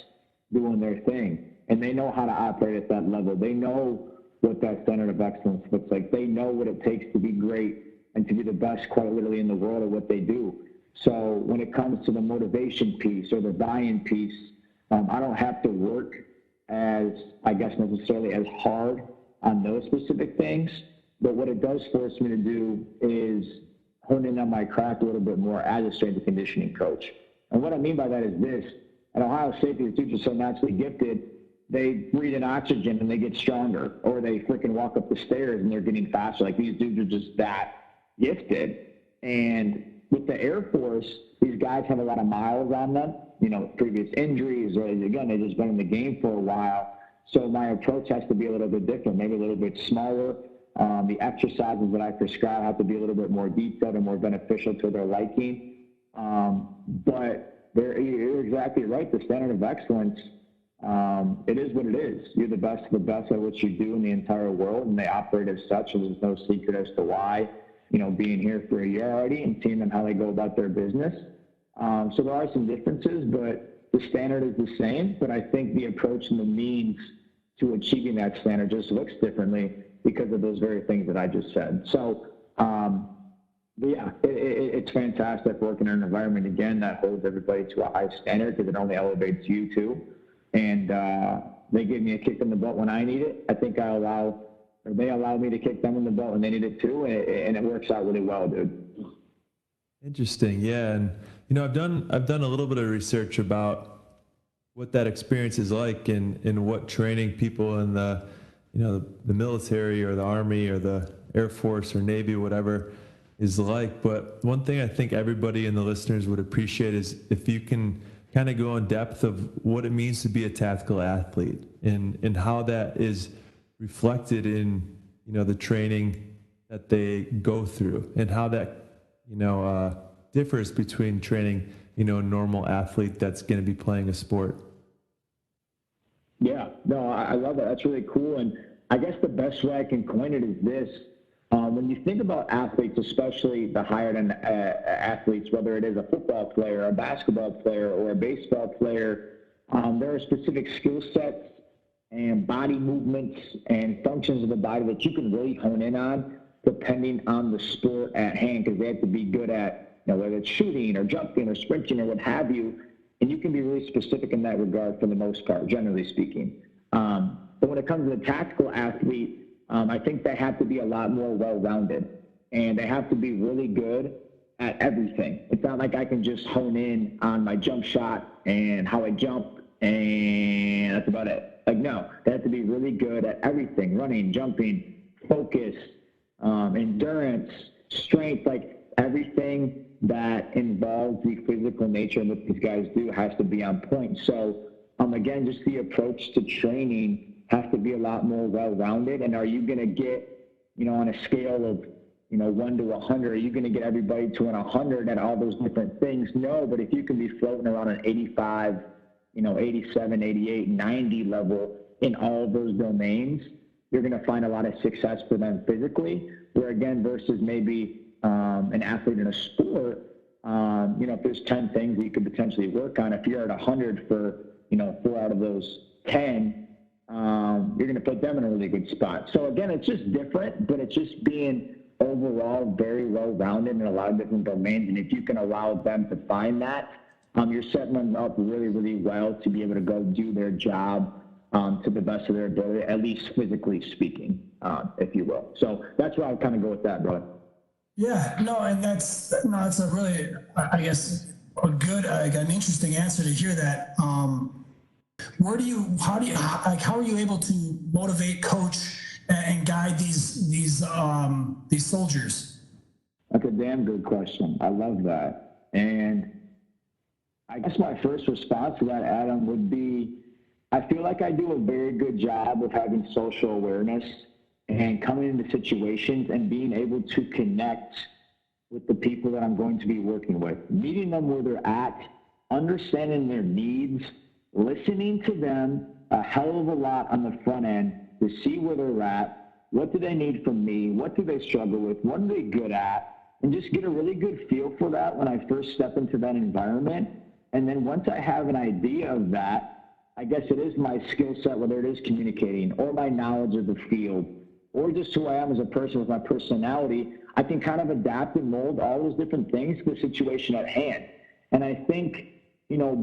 doing their thing. And they know how to operate at that level. They know what that standard of excellence looks like. They know what it takes to be great and to be the best quite literally in the world at what they do. So when it comes to the motivation piece or the buy-in piece, I don't have to work necessarily as hard on those specific things. But what it does force me to do is hone in on my craft a little bit more as a strength and conditioning coach. And what I mean by that is this. At Ohio State, these dudes are so naturally gifted, they breathe in oxygen and they get stronger, or they freaking walk up the stairs and they're getting faster. Like, these dudes are just that gifted. And with the Air Force, these guys have a lot of miles on them, previous injuries, or again, they've just been in the game for a while. So my approach has to be a little bit different, maybe a little bit smaller. The exercises that I prescribe have to be a little bit more detailed and more beneficial to their liking. But you're exactly right. The standard of excellence, it is what it is. You're the best of the best at what you do in the entire world, and they operate as such, and there's no secret as to why, being here for a year already and seeing them how they go about their business. So there are some differences, but the standard is the same. But I think the approach and the means to achieving that standard just looks differently because of those very things that I just said. So, but yeah, it's fantastic working in an environment, again, that holds everybody to a high standard because it only elevates you too. And they give me a kick in the butt when I need it. I think they allow me to kick them in the butt when they need it too, and it works out really well, dude. Interesting, yeah. And I've done a little bit of research about what that experience is like and what training people in the military or the Army or the Air Force or Navy, whatever, is like. But one thing I think everybody and the listeners would appreciate is if you can kind of go in depth of what it means to be a tactical athlete and how that is reflected in, the training that they go through and how that, differs between training, a normal athlete that's going to be playing a sport. Yeah, no, I love it. That's really cool. And I guess the best way I can coin it is this. When you think about athletes, especially the higher end athletes, whether it is a football player, a basketball player, or a baseball player, there are specific skill sets and body movements and functions of the body that you can really hone in on depending on the sport at hand, because they have to be good at, whether it's shooting or jumping or sprinting or what have you. And you can be really specific in that regard for the most part, generally speaking. But when it comes to the tactical athlete, I think they have to be a lot more well-rounded, and they have to be really good at everything. It's not like I can just hone in on my jump shot and how I jump, and that's about it. Like, no, they have to be really good at everything: running, jumping, focus, endurance, strength, like everything that involves the physical nature of what these guys do has to be on point. So, again, just the approach to training has to be a lot more well-rounded. And are you going to get, on a scale of, 1 to 100, are you going to get everybody to an 100 at all those different things? No, but if you can be floating around an 85, 87, 88, 90 level in all of those domains, you're going to find a lot of success for them physically, where again, versus maybe an athlete in a sport, if there's 10 things that you could potentially work on, if you're at 100 for, 4 out of those 10, you're going to put them in a really good spot. So again, it's just different, but it's just being overall very well-rounded in a lot of different domains. And if you can allow them to find that, you're setting them up really, really well to be able to go do their job to the best of their ability, at least physically speaking, if you will. So that's where I'll kind of go with that, brother. Yeah, no, and that's a really, I guess, a good, an interesting answer to hear that. How are you able to motivate, coach, and guide these soldiers? That's a damn good question. I love that. And I guess my first response to that, Adam, would be, I feel like I do a very good job of having social awareness and coming into situations and being able to connect with the people that I'm going to be working with, meeting them where they're at, understanding their needs, listening to them a hell of a lot on the front end to see where they're at, what do they need from me, what do they struggle with, what are they good at, and just get a really good feel for that when I first step into that environment. And then once I have an idea of that, I guess it is my skill set, whether it is communicating or my knowledge of the field or just who I am as a person with my personality, I can kind of adapt and mold all those different things to the situation at hand. And I think,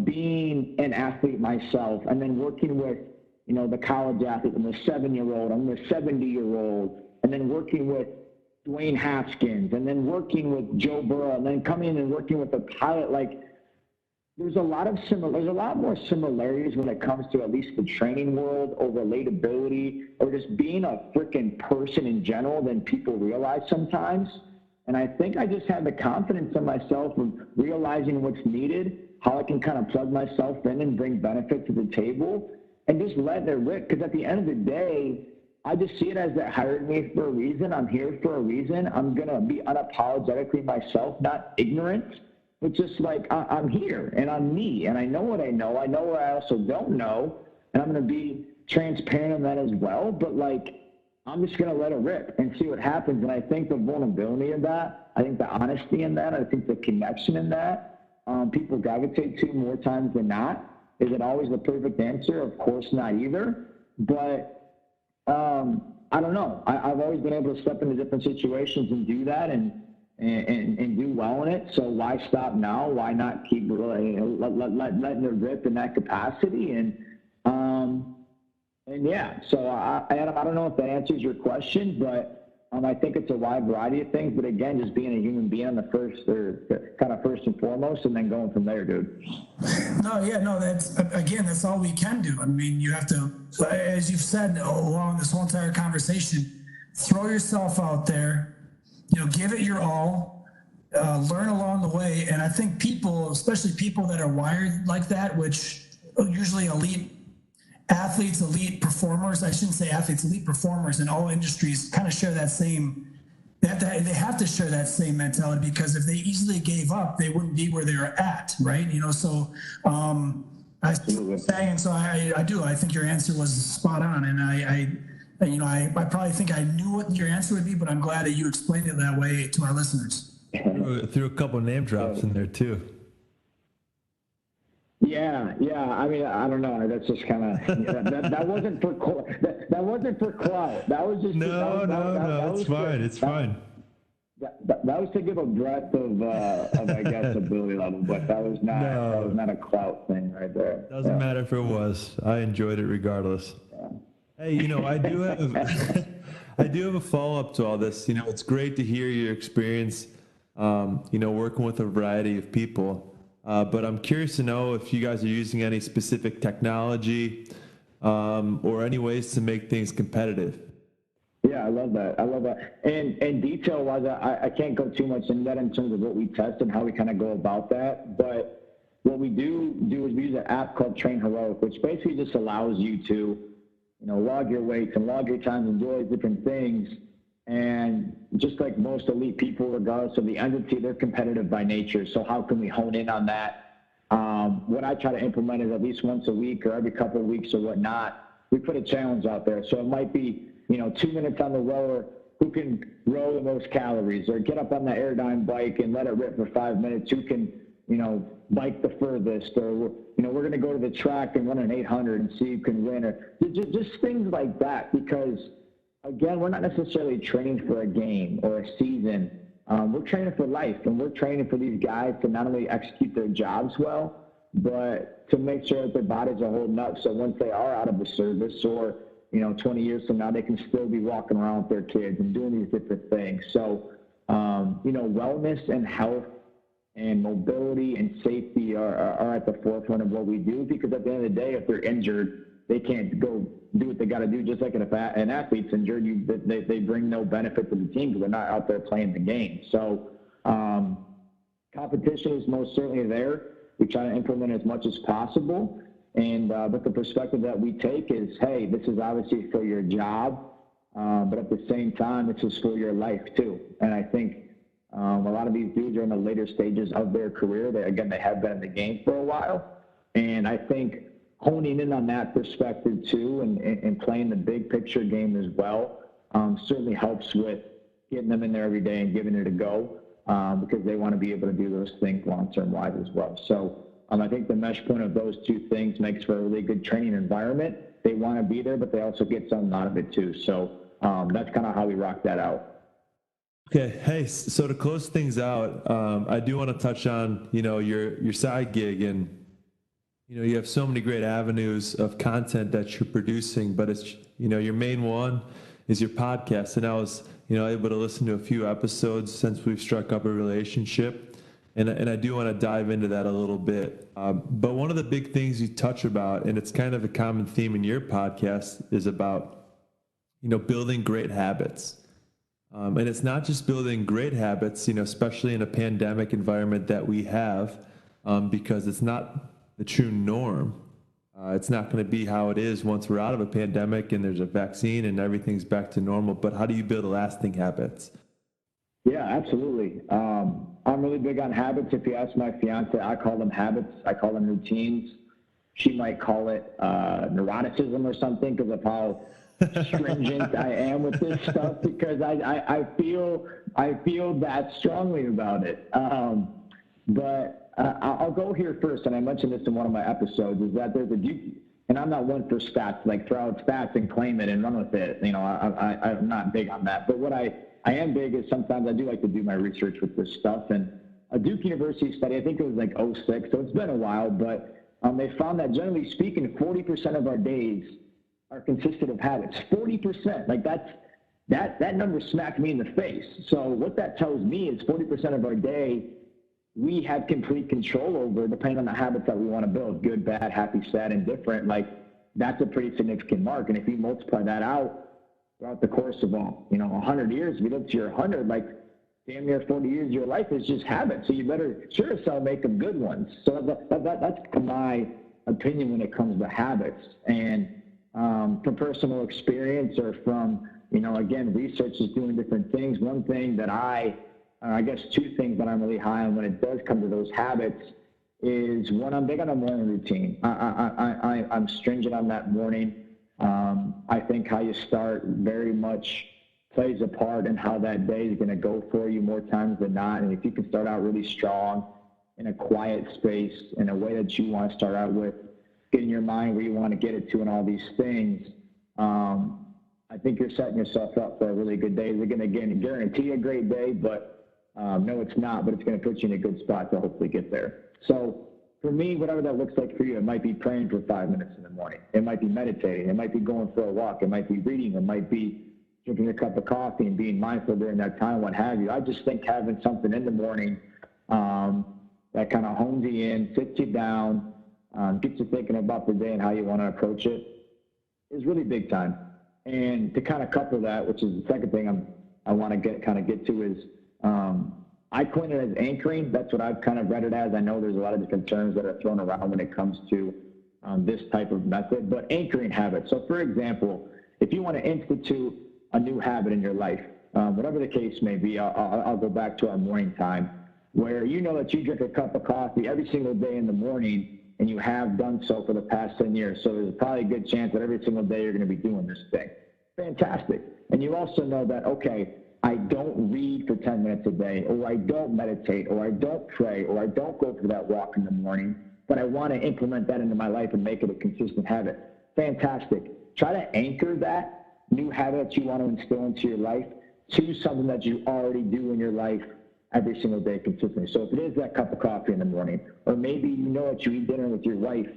being an athlete myself and then working with, the college athlete and the 7-year-old and the 70-year-old, and then working with Dwayne Haskins and then working with Joe Burrow and then coming in and working with the pilot, like, there's a lot more similarities when it comes to at least the training world or relatability or just being a freaking person in general than people realize sometimes. And I think I just had the confidence in myself of realizing what's needed, how I can kind of plug myself in and bring benefit to the table, and just letting it rip. Because at the end of the day, I just see it as they hired me for a reason. I'm here for a reason. I'm going to be unapologetically myself, not ignorant. It's just like I'm here and I'm me and I know what I know. I know what I also don't know. And I'm going to be transparent in that as well. But like, I'm just going to let it rip and see what happens. And I think the vulnerability of that, I think the honesty in that, I think the connection in that, people gravitate to more times than not. Is it always the perfect answer? Of course not either. But I don't know. I've always been able to step into different situations and do that and do well in it. So why stop now? Why not keep letting it rip in that capacity? And yeah, so Adam, I don't know if that answers your question, but I think it's a wide variety of things. But again, just being a human being on the first and foremost, and then going from there, dude. No, that's all we can do. I mean, you have to, as you've said along this whole entire conversation, throw yourself out there, give it your all, learn along the way. And I think people, especially people that are wired like that, which usually elite athletes, elite performers, I shouldn't say athletes, elite performers in all industries kind of share that same, they have to share that same mentality, because if they easily gave up, they wouldn't be where they're at, right? So I think your answer was spot on. And I probably think I knew what your answer would be, but I'm glad that you explained it that way to our listeners. Threw a couple name drops in there too. Yeah. I mean, I don't know. That's just kind of that wasn't for that wasn't for clout. That was just no. It's fine. It's fine. That was to give a breadth of I guess ability level, but that was not a clout thing right there. Doesn't matter if it was. I enjoyed it regardless. Yeah. Hey, I do have a follow up to all this. It's great to hear your experience. Working with a variety of people. But I'm curious to know if you guys are using any specific technology or any ways to make things competitive. Yeah, I love that. And detail-wise, I can't go too much into that in terms of what we test and how we kind of go about that. But what we do is we use an app called Train Heroic, which basically just allows you to, log your weights and log your times and do all these different things. And just like most elite people, regardless of the entity, they're competitive by nature. So how can we hone in on that? What I try to implement is at least once a week or every couple of weeks or whatnot, we put a challenge out there. So it might be, 2 minutes on the rower, who can row the most calories, or get up on the Airdyne bike and let it rip for 5 minutes, who can, bike the furthest, or, we're going to go to the track and run an 800 and see who can win, or just things like that. Because again, we're not necessarily training for a game or a season. We're training for life, and we're training for these guys to not only execute their jobs well, but to make sure that their bodies are holding up. So once they are out of the service, or 20 years from now, they can still be walking around with their kids and doing these different things. So, wellness and health and mobility and safety are at the forefront of what we do, because at the end of the day, if they're injured, they can't go do what they got to do. Just like if an athlete's injured, they bring no benefit to the team because they're not out there playing the game. So competition is most certainly there. We try to implement as much as possible. And but the perspective that we take is, hey, this is obviously for your job, but at the same time, this is for your life too. And I think a lot of these dudes are in the later stages of their career. They have been in the game for a while. And I think honing in on that perspective too, and playing the big picture game as well, certainly helps with getting them in there every day and giving it a go, because they want to be able to do those things long-term wise as well. So I think the mesh point of those two things makes for a really good training environment. They want to be there, but they also get something out of it too. So that's kind of how we rock that out. Okay. Hey, so to close things out, I do want to touch on, your side gig, and, you have so many great avenues of content that you're producing, but it's, your main one is your podcast. And I was, able to listen to a few episodes since we've struck up a relationship. And I do want to dive into that a little bit. But one of the big things you touch about, and it's kind of a common theme in your podcast, is about, building great habits. And it's not just building great habits, especially in a pandemic environment that we have, because it's not the true norm. It's not going to be how it is once we're out of a pandemic and there's a vaccine and everything's back to normal. But how do you build lasting habits? Yeah, absolutely. I'm really big on habits. If you ask my fiance, I call them habits. I call them routines. She might call it neuroticism or something because of how stringent I am with this stuff, because I feel that strongly about it. But I'll go here first, and I mentioned this in one of my episodes, is that there's and I'm not one for stats, like throw out stats and claim it and run with it. I'm not big on that. But what I am big is sometimes I do like to do my research with this stuff. And a Duke University study, I think it was like '06, so it's been a while, but they found that generally speaking, 40% of our days are consisted of habits. 40%, like that number smacked me in the face. So what that tells me is 40% of our day we have complete control over, depending on the habits that we want to build, good, bad, happy, sad, indifferent. Like, that's a pretty significant mark. And if you multiply that out throughout the course of 100 years, if you look to your 100, like damn near 40 years of your life is just habits. So you better sure as hell make them good ones. So that's my opinion when it comes to habits. And from personal experience or from, again, research is doing different things. One thing that I guess two things that I'm really high on when it does come to those habits is, one, I'm big on a morning routine. I'm stringent on that morning. I think how you start very much plays a part in how that day is going to go for you more times than not. And if you can start out really strong in a quiet space in a way that you want to start out with, getting your mind where you want to get it to and all these things, I think you're setting yourself up for a really good day. They're going to guarantee a great day, but no, it's not, but it's going to put you in a good spot to hopefully get there. So for me, whatever that looks like for you, it might be praying for 5 minutes in the morning. It might be meditating. It might be going for a walk. It might be reading. It might be drinking a cup of coffee and being mindful during that time, what have you. I just think having something in the morning that kind of hones you in, sits you down, gets you thinking about the day and how you want to approach it is really big time. And to kind of couple that, which is the second thing I want to get to, is I coined it as anchoring. That's what I've kind of read it as. I know there's a lot of different terms that are thrown around when it comes to this type of method, but anchoring habits. So for example, if you want to institute a new habit in your life, whatever the case may be, I'll go back to our morning time, where you know that you drink a cup of coffee every single day in the morning, and you have done so for the past 10 years. So there's probably a good chance that every single day you're going to be doing this thing. Fantastic. And you also know that, okay, I don't read for 10 minutes a day, or I don't meditate, or I don't pray, or I don't go for that walk in the morning, but I want to implement that into my life and make it a consistent habit. Fantastic. Try to anchor that new habit that you want to instill into your life to something that you already do in your life every single day consistently. So if it is that cup of coffee in the morning, or maybe you know that you eat dinner with your wife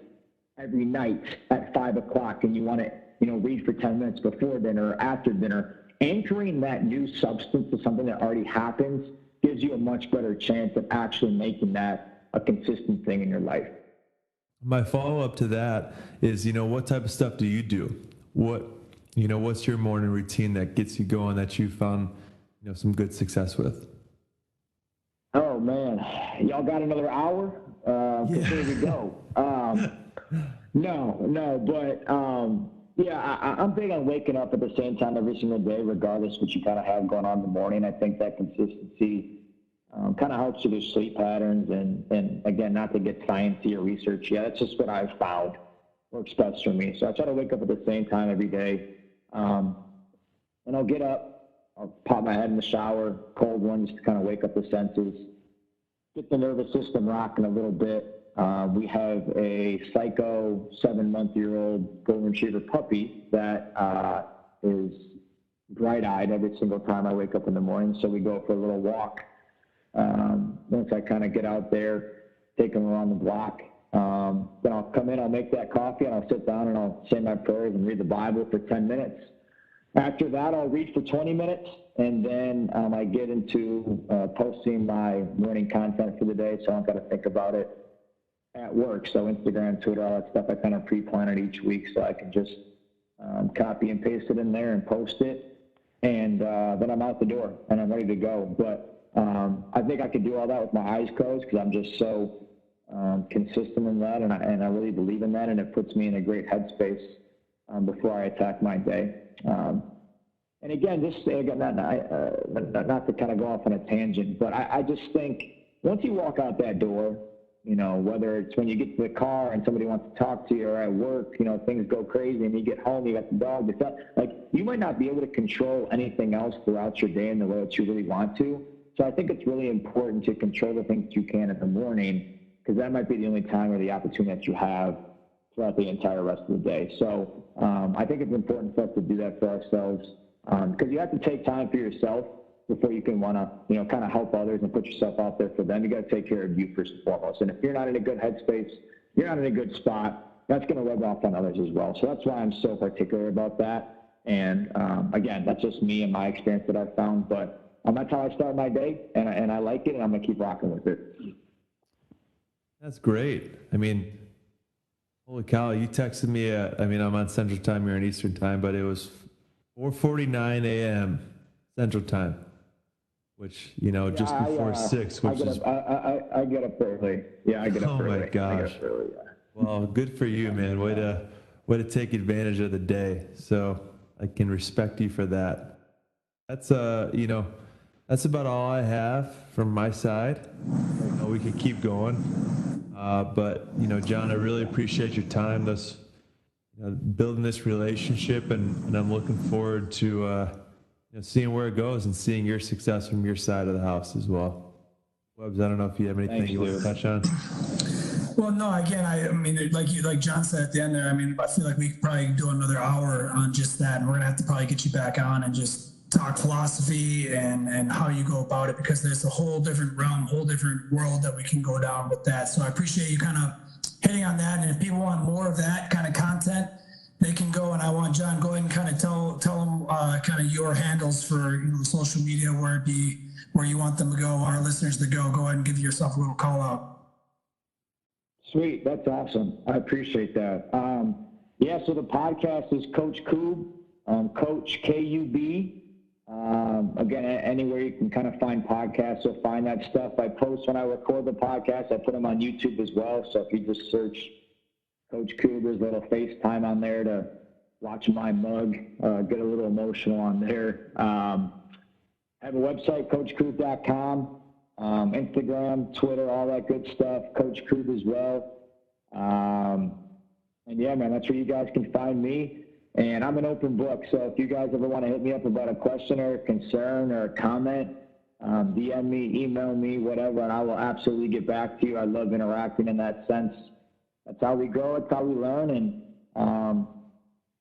every night at 5 o'clock and you want to, read for 10 minutes before dinner or after dinner, anchoring that new substance to something that already happens gives you a much better chance of actually making that a consistent thing in your life. My follow-up to that is, what type of stuff do you do? What's your morning routine that gets you going, that you found, some good success with? Oh man, y'all got another hour? Here we go. I'm big on waking up at the same time every single day, regardless what you kind of have going on in the morning. I think that consistency kind of helps you with sleep patterns, and again, not to get sciencey or research yet, that's just what I've found works best for me. So I try to wake up at the same time every day, and I'll get up, I'll pop my head in the shower, cold one, just to kind of wake up the senses, get the nervous system rocking a little bit. We have a psycho 7-month-old golden retriever puppy that is bright-eyed every single time I wake up in the morning. So we go for a little walk. Once I kind of get out there, take him around the block, then I'll come in, I'll make that coffee, and I'll sit down and I'll say my prayers and read the Bible for 10 minutes. After that, I'll read for 20 minutes, and then I get into posting my morning content for the day, so I don't got to think about it at work. So Instagram, Twitter, all that stuff, I kind of pre-plan it each week so I can just copy and paste it in there and post it. and then I'm out the door and I'm ready to go. But I think I could do all that with my eyes closed because I'm just so consistent in that, and I really believe in that, and it puts me in a great headspace before I attack my day. And again, not to kind of go off on a tangent, but I just think once you walk out that door, you know, whether it's when you get to the car and somebody wants to talk to you, or at work, you know, things go crazy and you get home, you got the dog, like you might not be able to control anything else throughout your day in the way that you really want to. So I think it's really important to control the things that you can in the morning, because that might be the only time or the opportunity that you have throughout the entire rest of the day. So I think it's important for us to do that for ourselves, because you have to take time for yourself before you can want to, you know, kind of help others and put yourself out there for them. You got to take care of you first and foremost. And if you're not in a good headspace, you're not in a good spot, that's going to rub off on others as well. So that's why I'm so particular about that. And again, that's just me and my experience that I've found, but that's how I start my day, and I like it, and I'm going to keep rocking with it. That's great. I mean, holy cow, you texted me I'm on Central Time, you're on Eastern Time, but it was 4:49 a.m. Central Time, which, you know, just before 6, which is... I get up early. Yeah, I get up early. Oh, my gosh. Early, yeah. Well, good for you, man. Way to take advantage of the day. So I can respect you for that. That's, you know, that's about all I have from my side. You know, we could keep going. But, you know, John, I really appreciate your time, building this relationship, and I'm looking forward to seeing where it goes and seeing your success from your side of the house as well. KUB'S, I don't know if you have anything you want to touch on. Well, no, again, I mean, like John said at the end there, I mean, I feel like we could probably do another hour on just that, and we're going to have to probably get you back on and just talk philosophy and how you go about it, because there's a whole different realm, whole different world that we can go down with that. So I appreciate you kind of hitting on that. And if people want more of that kind of content, they can go, and I want John, go ahead and kind of tell them kind of your handles for, you know, social media, where you want them to go, our listeners to go. Go ahead and give yourself a little call out. Sweet, that's awesome. I appreciate that. Yeah, so the podcast is Coach Kub, Coach KUB. Again, anywhere you can kind of find podcasts, you'll find that stuff. I post when I record the podcast. I put them on YouTube as well. So if you just search Coach Kub, there's a little FaceTime on there to watch my mug, get a little emotional on there. I have a website, CoachKub.com, Instagram, Twitter, all that good stuff, Coach Kub as well. And yeah, man, that's where you guys can find me. And I'm an open book, so if you guys ever want to hit me up about a question or a concern or a comment, DM me, email me, whatever, and I will absolutely get back to you. I love interacting in that sense. That's how we grow. That's how we learn. And,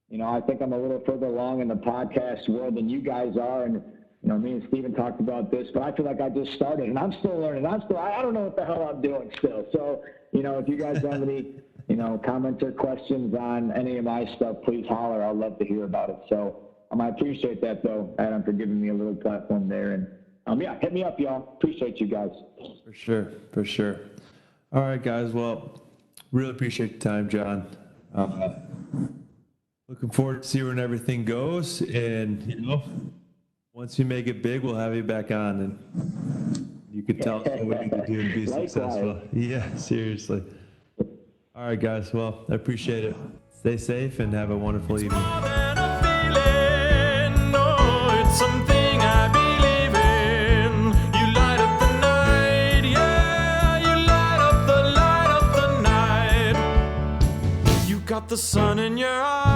you know, I think I'm a little further along in the podcast world than you guys are. And, you know, me and Steven talked about this, but I feel like I just started, and I'm still learning. I don't know what the hell I'm doing still. So, you know, if you guys have any, you know, comments or questions on any of my stuff, please holler. I'd love to hear about it. So I appreciate that, though, Adam, for giving me a little platform there. And, yeah, hit me up, y'all. Appreciate you guys. For sure. For sure. All right, guys. Well, really appreciate your time, John. Looking forward to see where everything goes. And, you know, once you make it big, we'll have you back on, and you can tell us what we need to do to be successful. Yeah, seriously. All right, guys. Well, I appreciate it. Stay safe and have a wonderful evening. More than a feeling, no, it's something I believe in. You light up the night, yeah, you light up the night. You got the sun in your eyes.